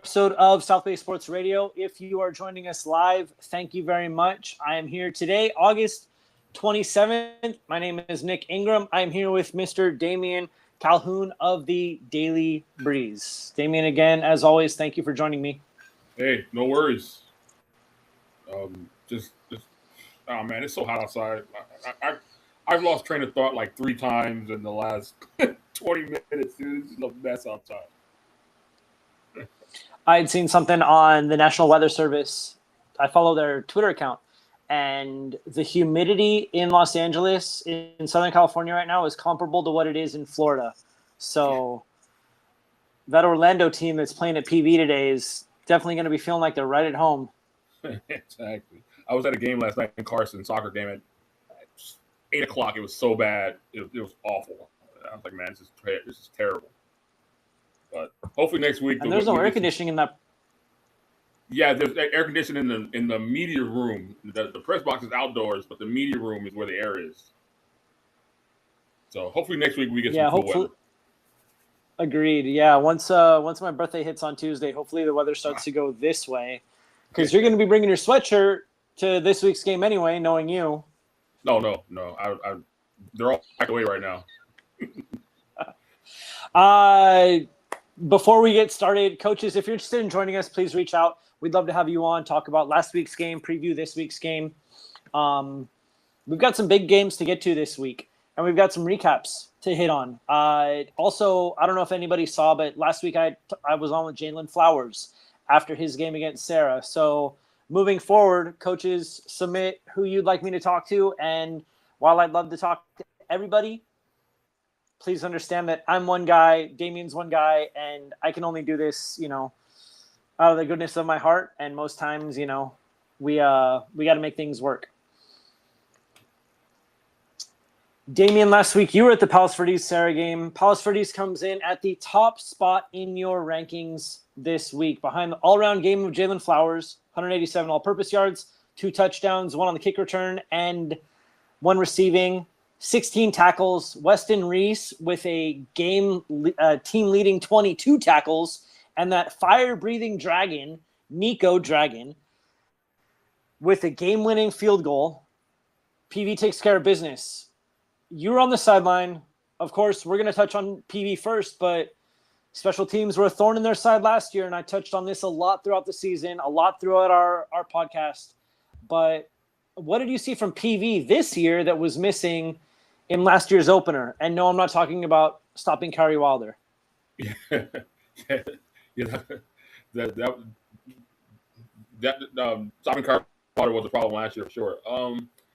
episode of South Bay Sports Radio. If you are joining us live, thank you very much. I am here today, August 27th. My name is Nick Ingram. I'm here with Mr. Damian Calhoun of the Daily Breeze. Damian, again, as always, thank you for joining me. Hey, no worries. Oh man, it's so hot outside. I've lost train of thought like 3 times in the last 20 minutes. Dude, it's a mess outside. I had seen something on the National Weather Service. I follow their Twitter account, and the humidity in Los Angeles, in Southern California right now, is comparable to what it is in Florida. So that Orlando team that's playing at PV today is definitely going to be feeling like they're right at home. Exactly. I was at a game last night in Carson, soccer game at 8 o'clock. It was so bad. It was awful. I was like, man, this is terrible. But hopefully next week. And there's no air conditioning in that. Yeah, there's air conditioning in the media room. The press box is outdoors, but the media room is where the air is. So hopefully next week we get some cool weather. Agreed. Yeah, once my birthday hits on Tuesday, hopefully the weather starts to go this way, because you're going to be bringing your sweatshirt to this week's game anyway, knowing you. No. They're all back away right now. Before we get started, coaches, if you're interested in joining us, please reach out. We'd love to have you on, talk about last week's game, preview this week's game. We've got some big games to get to this week, and we've got some recaps to hit on. Also, I don't know if anybody saw, but last week I was on with Jalen Flowers after his game against Sarah. So moving forward, coaches, submit who you'd like me to talk to. And while I'd love to talk to everybody, please understand that I'm one guy, Damian's one guy, and I can only do this, out of the goodness of my heart. And most times, we got to make things work. Damian, last week you were at the Palos Verdes Sarah game. Palos Verdes comes in at the top spot in your rankings this week, behind the all-around game of Jalen Flowers, 187 all-purpose yards, 2 touchdowns, 1 on the kick return, and 1 receiving. 16 tackles, Weston Reese with a team-leading 22 tackles, and that fire-breathing dragon, Nico Dragon, with a game-winning field goal. PV takes care of business. You were on the sideline. Of course, we're going to touch on PV first, but special teams were a thorn in their side last year, and I touched on this a lot throughout the season, a lot throughout our podcast. But what did you see from PV this year that was missing in last year's opener? And no, I'm not talking about stopping Kyrie Wilder. Yeah. Stopping Kyrie Wilder was a problem last year for sure.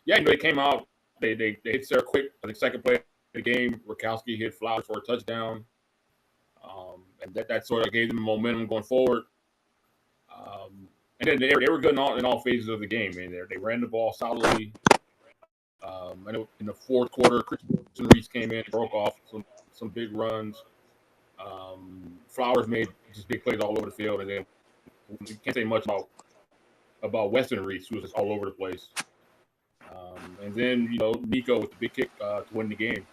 They came out. They hit Sarah quick. I think second play of the game, Rakowski hit Flowers for a touchdown, and that sort of gave them momentum going forward. And then they were good in all phases of the game. I mean, they ran the ball solidly. And in the fourth quarter, Christian Reese came in and broke off some big runs. Flowers made just big plays all over the field, and then you can't say much about Weston Reese, who was just all over the place. And then Nico with the big kick to win the game.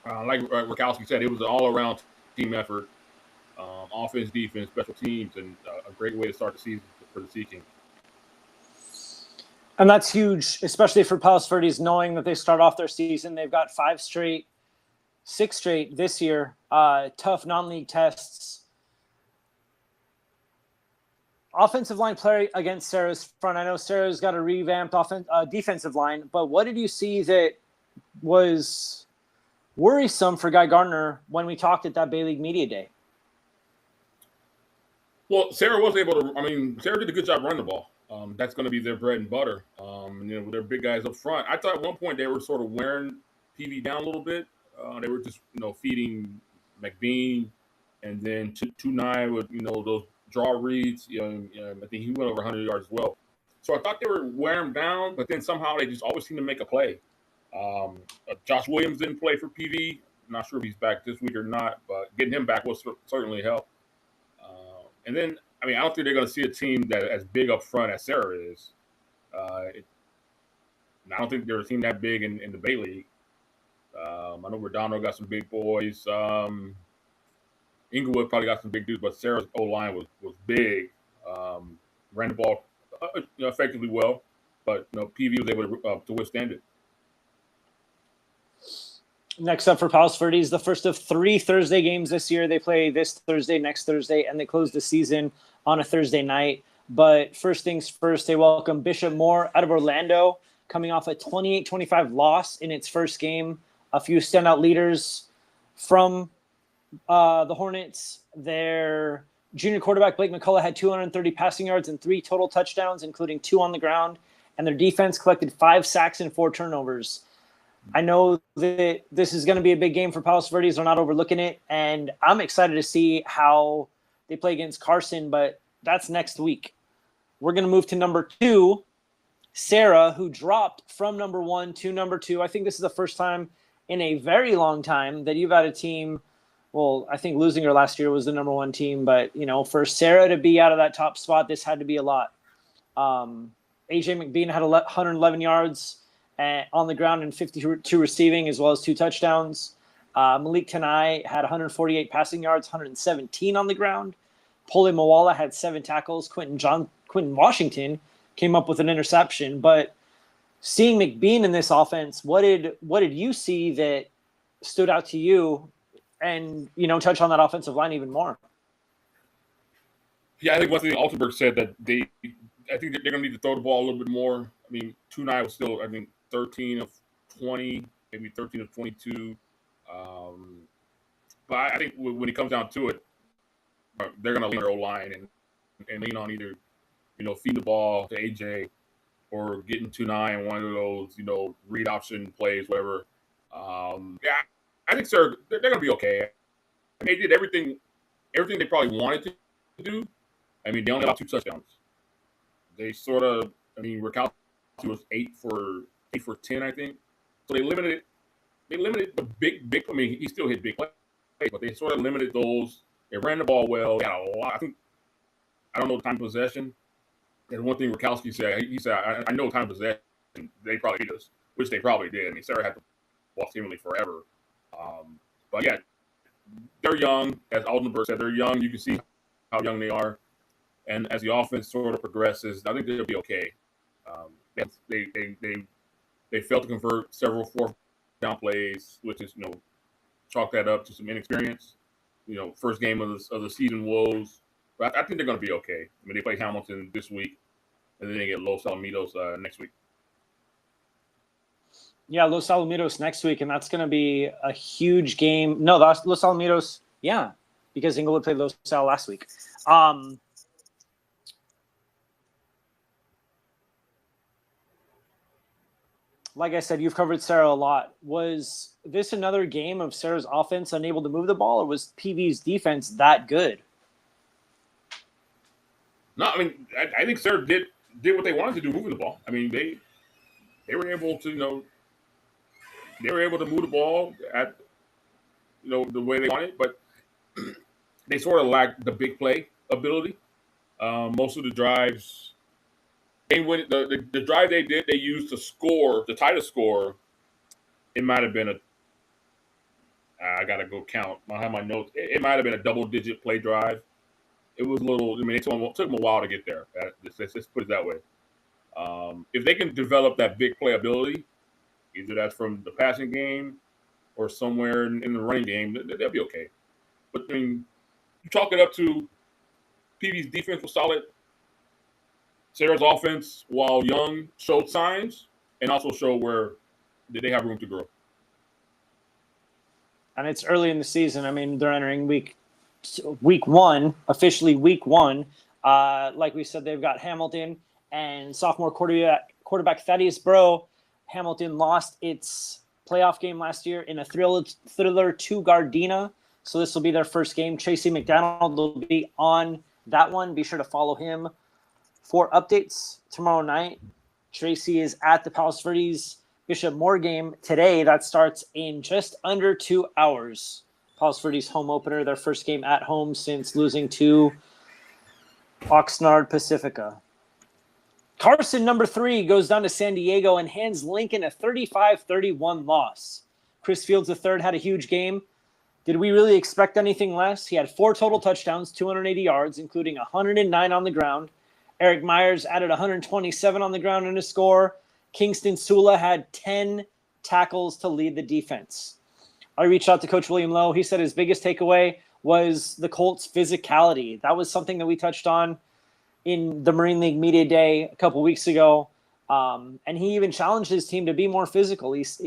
Like Rakowski said, it was an all-around team effort, offense, defense, special teams, and a great way to start the season for the Sea King. And that's huge, especially for Palos Verdes, knowing that they start off their season. They've got 6 straight this year, tough non-league tests. Offensive line play against Sarah's front. I know Sarah's got a revamped defensive line, but what did you see that was worrisome for Guy Gardner when we talked at that Bay League Media Day? Well, Sarah was able to. Sarah did a good job running the ball. That's going to be their bread and butter. With their big guys up front. I thought at one point they were sort of wearing PV down a little bit. They were just, feeding McBean, and then Tunai with, those draw reads. I think he went over 100 yards as well. So I thought they were wearing him down, but then somehow they just always seem to make a play. Josh Williams didn't play for PV. I'm not sure if he's back this week or not, but getting him back will certainly help. And then, I don't think they're going to see a team that as big up front as Sarah is. I don't think they're a team that big in the Bay League. I know Redondo got some big boys. Inglewood probably got some big dudes, but Sarah's O line was big. Ran the ball effectively well, but PV was able to withstand it. Next up for Palos Verdes, the first of 3 Thursday games this year. They play this Thursday, next Thursday, and they close the season on a Thursday night. But first things first, they welcome Bishop Moore out of Orlando, coming off a 28-25 loss in its first game. A few standout leaders from the Hornets. Their junior quarterback, Blake McCullough, had 230 passing yards and 3 total touchdowns, including 2 on the ground. And their defense collected 5 sacks and 4 turnovers. I know that this is going to be a big game for Palos Verdes. They're not overlooking it. And I'm excited to see how they play against Carson, but that's next week. We're going to move to number 2, Sarah, who dropped from number 1 to number 2. I think this is the first time in a very long time that you've had a team. Well, I think losing her last year was the number 1 team, but for Sarah to be out of that top spot, this had to be a lot. AJ McBean had 111 yards on the ground and 52 receiving, as well as 2 touchdowns. Malik Tanai had 148 passing yards, 117 on the ground. Pole Mawala had 7 tackles. Quentin Washington came up with an interception. But seeing McBean in this offense, what did you see that stood out to you? And touch on that offensive line even more. Yeah, I think one thing Altenberg said that I think they're going to need to throw the ball a little bit more. I mean, Tunai was still, 13 of 20, maybe 13 of 22. But I think when it comes down to it, they're going to lean their O-line and lean on either, feeding the ball to AJ or getting Tunai in one of those, read option plays, whatever. I think they're going to be okay. They did everything they probably wanted to do. I mean, they only allowed 2 touchdowns. They sort of, Rakowski was 8 for 10, I think. So they limited the big. He still hit big plays, but they sort of limited those. They ran the ball well. They had a lot. I don't know time of possession. And one thing Rakowski said, he said, I know time of possession. They probably did this, which they probably did. Sarah had the ball seemingly forever. But yeah, they're young. As Aldenberg said, they're young. You can see how young they are. And as the offense sort of progresses, I think they'll be okay. They failed to convert several 4th down plays, which is chalk that up to some inexperience. First game of the season woes. But I think they're going to be okay. They play Hamilton this week, and then they get Los Alamitos next week. Yeah, Los Alamitos next week, and that's going to be a huge game. No, that's Los Alamitos, yeah, because Inglewood played Los Al last week. Like I said, you've covered Sarah a lot. Was this another game of Sarah's offense unable to move the ball, or was PV's defense that good? No, I think Sarah did what they wanted to do, moving the ball. They were able to, they were able to move the ball at, the way they wanted, but they sort of lacked the big play ability. Most of the drives, and when the drive they used to score, to tie the score, it might have been I got to go count. I have my notes. It might have been a double-digit play drive. It was a little, it took them a while to get there. Let's put it that way. If they can develop that big play ability, either that's from the passing game or somewhere in the running game, they'll be okay. But, you chalk it up to PV's defense was solid. Sarah's offense, while young, showed signs and also showed where they have room to grow. And it's early in the season. They're entering week 1, officially week 1. Like we said, they've got Hamilton and sophomore quarterback Thaddeus Bro. Hamilton lost its playoff game last year in a thriller to Gardena. So this will be their first game. Tracy McDonald will be on that one. Be sure to follow him for updates tomorrow night. Tracy is at the Palos Verdes Bishop Moore game today. That starts in just under 2 hours. Palos Verdes home opener, their first game at home since losing to Oxnard Pacifica. Carson, number 3, goes down to San Diego and hands Lincoln a 35-31 loss. Chris Fields III had a huge game. Did we really expect anything less? He had 4 total touchdowns, 280 yards, including 109 on the ground. Eric Myers added 127 on the ground in his score. Kingston Sula had 10 tackles to lead the defense. I reached out to Coach William Lowe. He said his biggest takeaway was the Colts' physicality. That was something that we touched on in the Marine League Media Day a couple weeks ago. And he even challenged his team to be more physical. He's,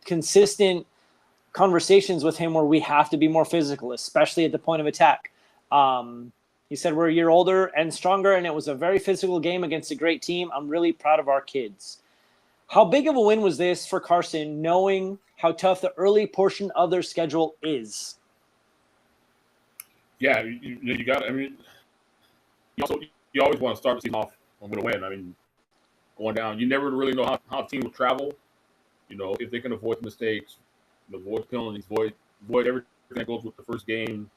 consistent conversations with him where we have to be more physical, especially at the point of attack. He said we're a year older and stronger, and it was a very physical game against a great team. I'm really proud of our kids. How big of a win was this for Carson, knowing how tough the early portion of their schedule is? Yeah, you got. I mean, you always want to start the season off with a win. I mean, going down, you never really know how a team will travel. If they can avoid mistakes, avoid penalties, avoid everything that goes with the first game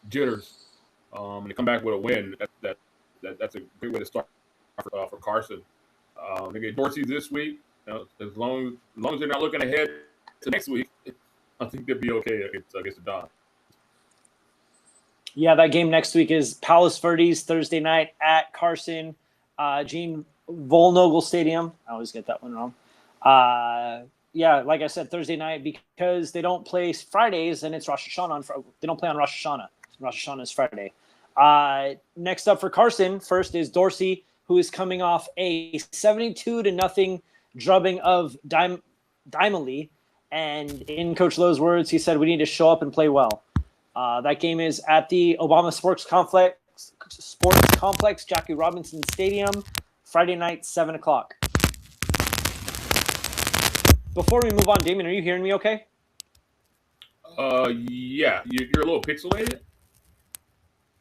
jitters, and they come back with a win. That's a great way to start for Carson. They get Dorsey this week. As long as they're not looking ahead to next week, I think they'll be okay against the Don. Yeah, that game next week is Palos Verdes Thursday night at Carson, Gene Volnogel Stadium. I always get that one wrong. Like I said, Thursday night, because they don't play Fridays and it's Rosh Hashanah. They don't play on Rosh Hashanah. Rosh Hashanah is Friday. Next up for Carson, first is Dorsey, who is coming off a 72-0 drubbing of Dimely. And in Coach Lowe's words, he said, we need to show up and play well. That game is at the Obama Sports Complex, Jackie Robinson Stadium, Friday night, 7 o'clock. Before we move on, Damien, are you hearing me okay? Yeah, you're a little pixelated,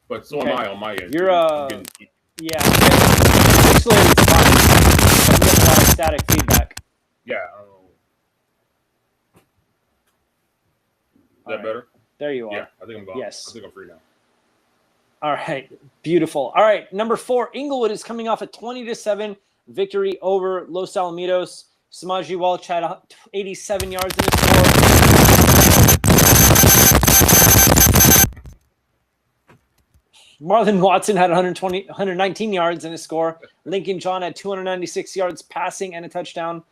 but so am I on my end. You're pixelated is fine. I'm getting a lot of static feedback. Yeah. Is that better? There you are. Yeah, I think I'm gone. Yes. I think I'm free now. All right. Beautiful. All right. Number 4, Inglewood is coming off a 20-7 victory over Los Alamitos. Samaji Welch had 87 yards in the score. Marlon Watson had 119 yards in his score. Lincoln John had 296 yards passing and a touchdown.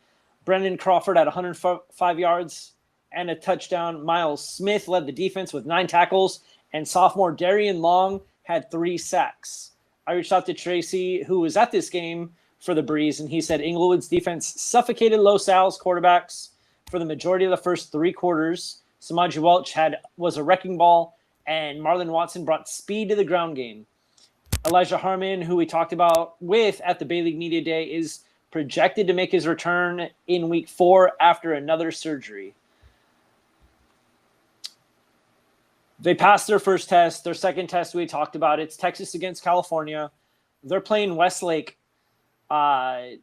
Brendan Crawford had 105 yards and a touchdown. Miles Smith led the defense with 9 tackles, and sophomore Darian Long had 3 sacks. I reached out to Tracy, who was at this game for the Breeze, and he said Inglewood's defense suffocated Los Al's quarterbacks for the majority of the first 3 quarters. Samaji Welch was a wrecking ball, and Marlon Watson brought speed to the ground game. Elijah Harmon, who we talked about with at the Bay League Media Day, is projected to make his return in week 4 after another surgery. They passed their first test. Their second test we talked about. It's Texas against California. They're playing Westlake out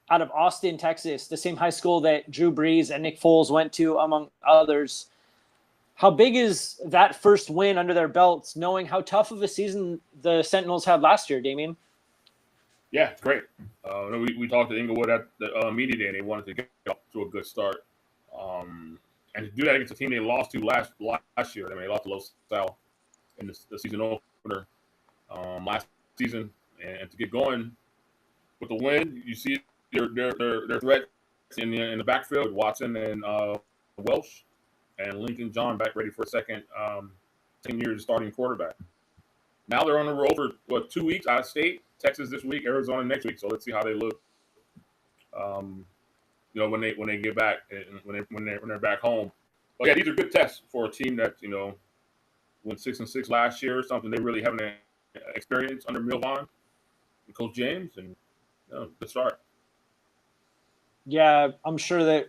of Austin, Texas, the same high school that Drew Brees and Nick Foles went to, among others. How big is that first win under their belts, knowing how tough of a season the Sentinels had last year, Damien? Yeah, great. We talked to Inglewood at the media day, and they wanted to get off to a good start. And to do that against a team they lost to last year. I mean, they lost to Los Al in the season opener last season. And to get going with the win, you see their threat in the backfield with Watson and Welsh and Lincoln John back ready for a second 10-year starting quarterback. Now they're on the road for 2 weeks out of state. Texas this week, Arizona next week. So let's see how they look. When they get back and when they're back home. But yeah, these are good tests for a team that went 6-6 last year. Something they really haven't experienced under Milvon and Coach James, and good start. Yeah, I'm sure that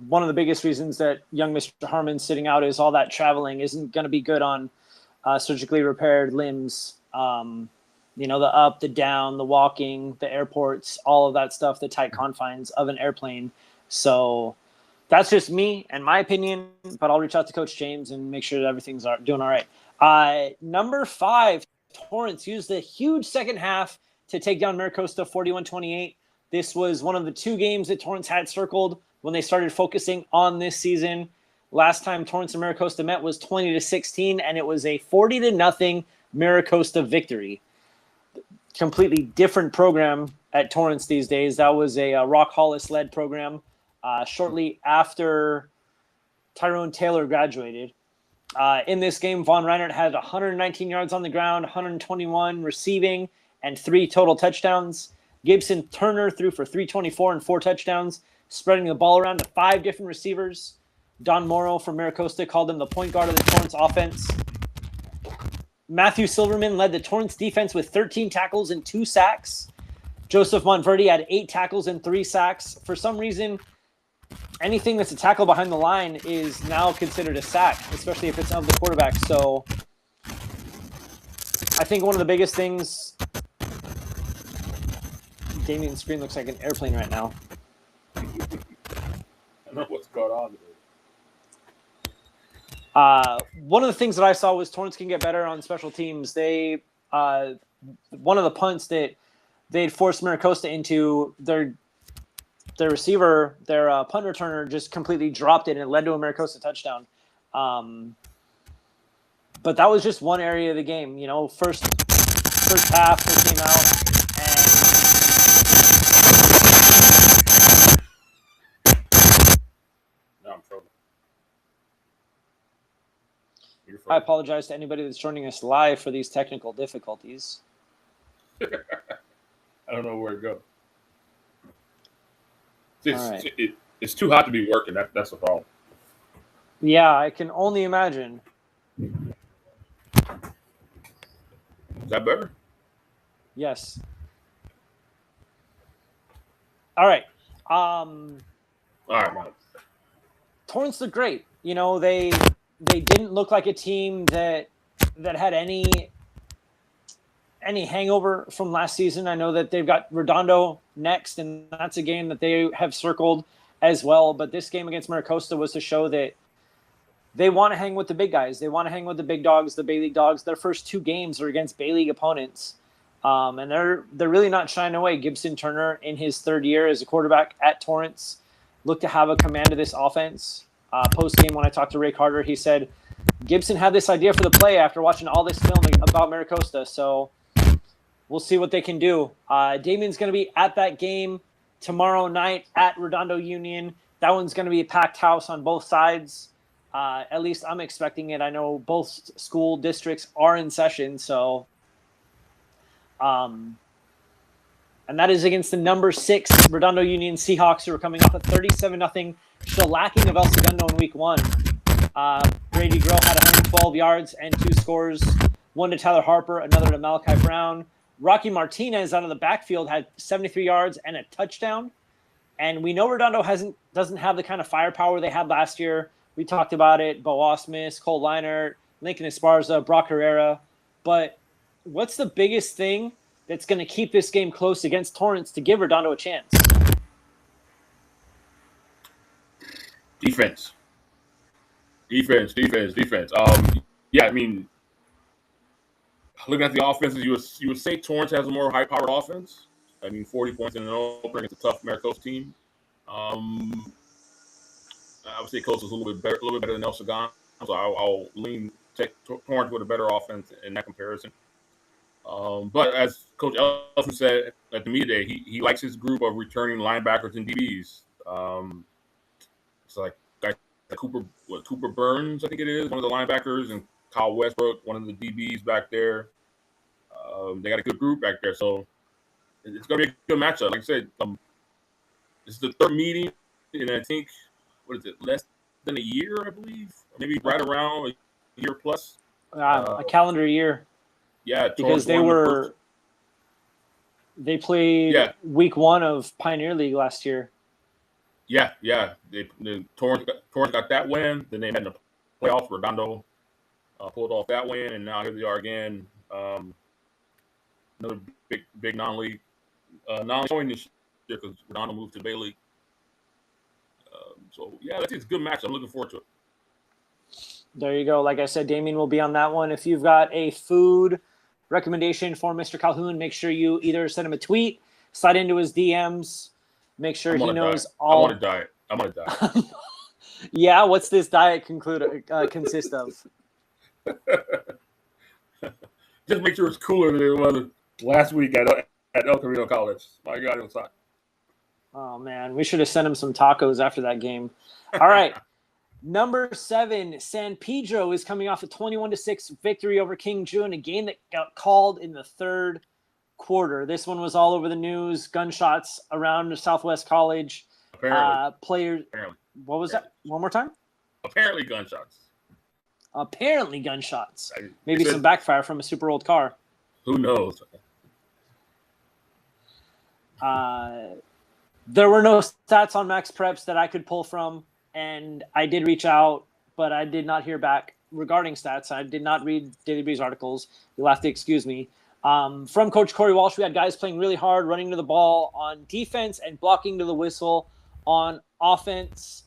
one of the biggest reasons that young Mr. Harmon's sitting out is all that traveling isn't going to be good on surgically repaired limbs. The up, the down, the walking, the airports, all of that stuff, the tight confines of an airplane. So that's just me and my opinion, but I'll reach out to Coach James and make sure that everything's doing all right. Number 5, Torrance used a huge second half to take down Maricosta 41-28. This was one of the 2 games that Torrance had circled when they started focusing on this season. Last time Torrance and Miracosta met was 20-16, and it was a 40-0 Miracosta victory. Completely different program at Torrance these days. That was a Rock Hollis-led program shortly after Tyrone Taylor graduated. In this game, Von Reinert had 119 yards on the ground, 121 receiving, and 3 total touchdowns. Gibson Turner threw for 324 and 4 touchdowns, spreading the ball around to 5 different receivers. Don Morrow from Miracosta called him the point guard of the Torrance offense. Matthew Silverman led the Torrance defense with 13 tackles and 2 sacks. Joseph Montverde had 8 tackles and 3 sacks. For some reason, anything that's a tackle behind the line is now considered a sack, especially if it's of the quarterback. So I think one of the biggest things... Damien's screen looks like an airplane right now. I don't know what's going on there. One of the things that I saw was Torrance can get better on special teams. They one of the punts that they'd forced Miracosta into, their receiver, their punt returner just completely dropped it, and it led to a Miracosta touchdown. But that was just one area of the game. You know, first half they came out and now I'm trouble. I apologize to anybody that's joining us live for these technical difficulties. I don't know where to go. It's too hot to be working. That's the problem. Yeah, I can only imagine. Is that better? Yes. All right. All right, man. Torrance looked great. You know, they didn't look like a team that had any hangover from last season. I know that they've got Redondo next, and that's a game that they have circled as well. But this game against Miracosta was to show that they want to hang with the big guys. They want to hang with the big dogs, the Bay League dogs. Their first 2 games are against Bay League opponents. And they're really not shying away. Gibson Turner, in his 3rd year as a quarterback at Torrance, looked to have a command of this offense. Post-game, when I talked to Ray Carter, he said Gibson had this idea for the play after watching all this film about Miracosta. So we'll see what they can do. Damien's going to be at that game tomorrow night at Redondo Union. That one's going to be a packed house on both sides. At least I'm expecting it. I know both school districts are in session. So, and that is against the number 6 Redondo Union Seahawks, who are coming off a 37-0 shellacking of El Segundo in week 1. Brady Groh had 112 yards and 2 scores, one to Tyler Harper, another to Malachi Brown. Rocky Martinez out of the backfield had 73 yards and a touchdown. And we know Redondo doesn't have the kind of firepower they had last year. We talked about it: Bo Osmus, Cole Leinert, Lincoln Esparza, Brock Herrera. But what's the biggest thing that's going to keep this game close against Torrance to give Redondo a chance? Defense. Yeah, I mean, looking at the offenses, you would say Torrance has a more high-powered offense. I mean, 40 points in an opener against a tough Miracosta team. I would say Coast is a little bit better than El Segundo, so I'll lean Torrance with a better offense in that comparison. But as Coach Ellison said at the media day, he likes his group of returning linebackers and DBs. It's like Cooper Burns, I think it is, one of the linebackers, and Kyle Westbrook, one of the DBs back there. They got a good group back there, so it's going to be a good matchup. Like I said, this is the 3rd meeting, and I think, less than a year, I believe, maybe right around a year plus. A calendar year. Yeah, because they played week 1 of Pioneer League last year. Yeah. Torrance got that win. Then they had in the playoffs. Redondo pulled off that win, and now here they are again. Another big non-league showing this year because Redondo moved to Bay League. So yeah, it's a good match. I'm looking forward to it. There you go. Like I said, Damien will be on that one. If you've got a food recommendation for Mr. Calhoun, make sure you either send him a tweet, slide into his DMs, make sure he knows all. I'm on a diet. Yeah, what's this diet consist of? Just make sure it's cooler than it was last week at El Camino College. My God, it was hot. Oh man, we should have sent him some tacos after that game. All right. Number 7, San Pedro is coming off a 21-6 victory over King June, a game that got called in the third quarter. This one was all over the news. Gunshots around Southwest College. Apparently. Players. Apparently. What was that? One more time. Apparently gunshots. Apparently gunshots. They Maybe said- some backfire from a super old car. Who knows? There were no stats on Max Preps that I could pull from, and I did reach out, but I did not hear back regarding stats. I did not read Daily Breeze articles. You'll have to excuse me. From Coach Corey Walsh, we had guys playing really hard, running to the ball on defense and blocking to the whistle on offense.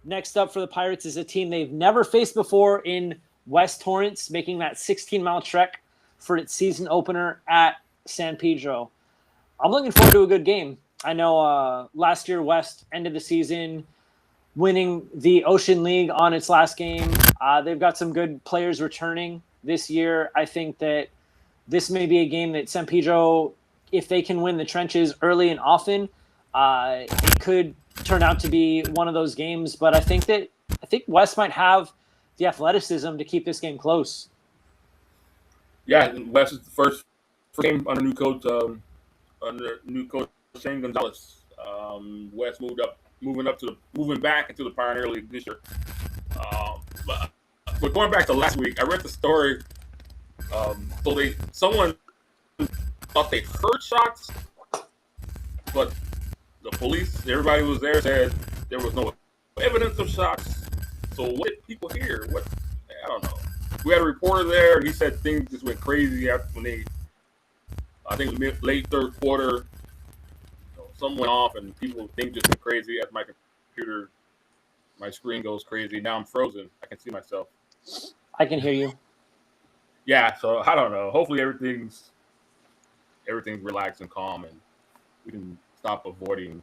Next up for the Pirates is a team they've never faced before in West Torrance, making that 16-mile trek for its season opener at San Pedro. I'm looking forward to a good game. I know last year West ended the season winning the Ocean League on its last game. They've got some good players returning this year. I think that this may be a game that San Pedro, if they can win the trenches early and often, it could turn out to be one of those games. But I think West might have the athleticism to keep this game close. Yeah, West is the first game under new coach Shane Gonzalez. West moving back into the Pioneer League this year. But going back to last week, I read the story. Someone thought they heard shots, but the police, everybody was there, said there was no evidence of shots. So what did people hear? I don't know. We had a reporter there, and he said things just went crazy after I think it was late third quarter. Something went off, and things just went crazy as my screen goes crazy. Now I'm frozen. I can see myself. I can hear you. Yeah, so I don't know. Hopefully everything's relaxed and calm, and we can stop avoiding